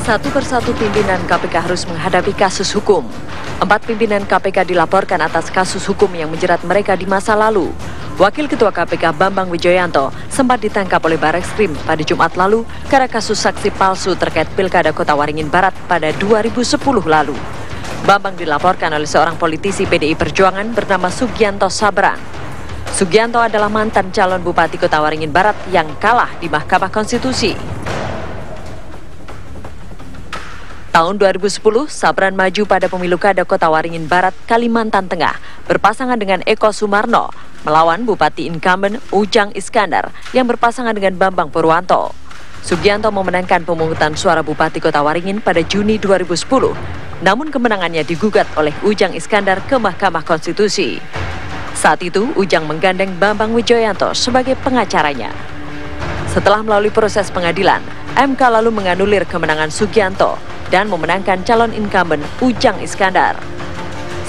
Satu persatu pimpinan KPK harus menghadapi kasus hukum. 4 pimpinan KPK dilaporkan atas kasus hukum yang menjerat mereka di masa lalu. Wakil Ketua KPK Bambang Wijoyanto sempat ditangkap oleh Barreskrim pada Jumat lalu karena kasus saksi palsu terkait Pilkada Kota Waringin Barat pada 2010 lalu. Bambang dilaporkan oleh seorang politisi PDI Perjuangan bernama Sugianto Sabran. Sugianto adalah mantan calon Bupati Kota Waringin Barat yang kalah di Mahkamah Konstitusi. Tahun 2010, Sabran maju pada pemilu Kada Kota Waringin Barat, Kalimantan Tengah, berpasangan dengan Eko Sumarno, melawan Bupati incumbent Ujang Iskandar yang berpasangan dengan Bambang Purwanto. Sugianto memenangkan pemungutan suara Bupati Kota Waringin pada Juni 2010, namun kemenangannya digugat oleh Ujang Iskandar ke Mahkamah Konstitusi. Saat itu, Ujang menggandeng Bambang Wijoyanto sebagai pengacaranya. Setelah melalui proses pengadilan, MK lalu menganulir kemenangan Sugianto dan memenangkan calon incumbent Ujang Iskandar.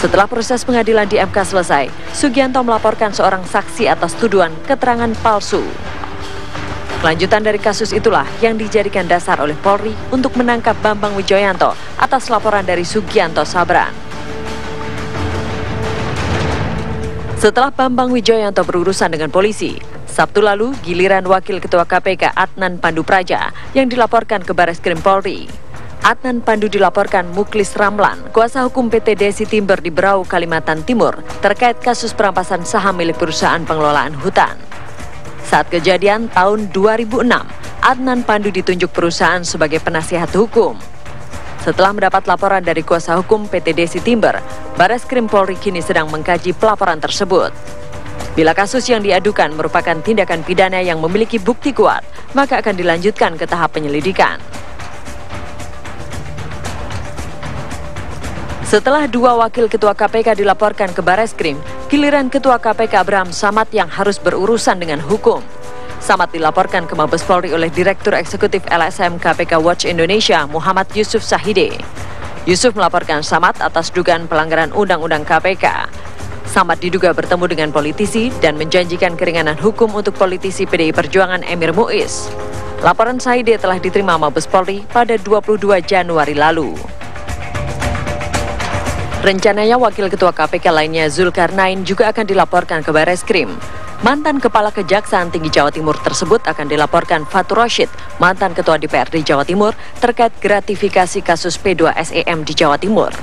Setelah proses pengadilan di MK selesai, Sugianto melaporkan seorang saksi atas tuduhan keterangan palsu. Kelanjutan dari kasus itulah yang dijadikan dasar oleh Polri untuk menangkap Bambang Wijoyanto atas laporan dari Sugianto Sabran. Setelah Bambang Wijoyanto berurusan dengan polisi, Sabtu lalu giliran Wakil Ketua KPK Adnan Pandu Praja yang dilaporkan ke Barreskrim Polri. Adnan Pandu dilaporkan Muklis Ramlan, kuasa hukum PT Desi Timber di Berau, Kalimantan Timur, terkait kasus perampasan saham milik perusahaan pengelolaan hutan. Saat kejadian tahun 2006, Adnan Pandu ditunjuk perusahaan sebagai penasihat hukum. Setelah mendapat laporan dari kuasa hukum PT Desi Timber, Barreskrim Polri kini sedang mengkaji pelaporan tersebut. Bila kasus yang diadukan merupakan tindakan pidana yang memiliki bukti kuat, maka akan dilanjutkan ke tahap penyelidikan. Setelah 2 wakil ketua KPK dilaporkan ke Barreskrim, giliran Ketua KPK Abraham Samad yang harus berurusan dengan hukum. Samad dilaporkan ke Mabes Polri oleh Direktur Eksekutif LSM KPK Watch Indonesia Muhammad Yusuf Sahide. Yusuf melaporkan Samad atas dugaan pelanggaran Undang-Undang KPK. Samad diduga bertemu dengan politisi dan menjanjikan keringanan hukum untuk politisi PDI Perjuangan Emir Muiz. Laporan Sahide telah diterima Mabes Polri pada 22 Januari lalu. Rencananya Wakil Ketua KPK lainnya Zulkarnain juga akan dilaporkan ke Barreskrim. Mantan Kepala Kejaksaan Tinggi Jawa Timur tersebut akan dilaporkan Fatur Rashid, mantan Ketua DPRD Jawa Timur, terkait gratifikasi kasus P2SEM di Jawa Timur.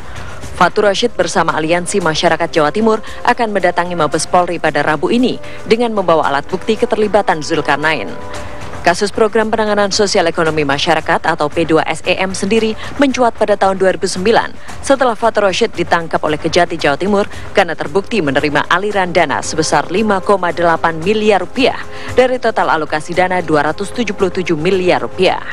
Fatur Rashid bersama Aliansi Masyarakat Jawa Timur akan mendatangi Mabes Polri pada Rabu ini dengan membawa alat bukti keterlibatan Zulkarnain. Kasus Program Penanganan Sosial Ekonomi Masyarakat atau P2SEM sendiri mencuat pada tahun 2009 setelah Fatur Rashid ditangkap oleh Kejati Jawa Timur karena terbukti menerima aliran dana sebesar 5,8 miliar rupiah dari total alokasi dana 277 miliar rupiah.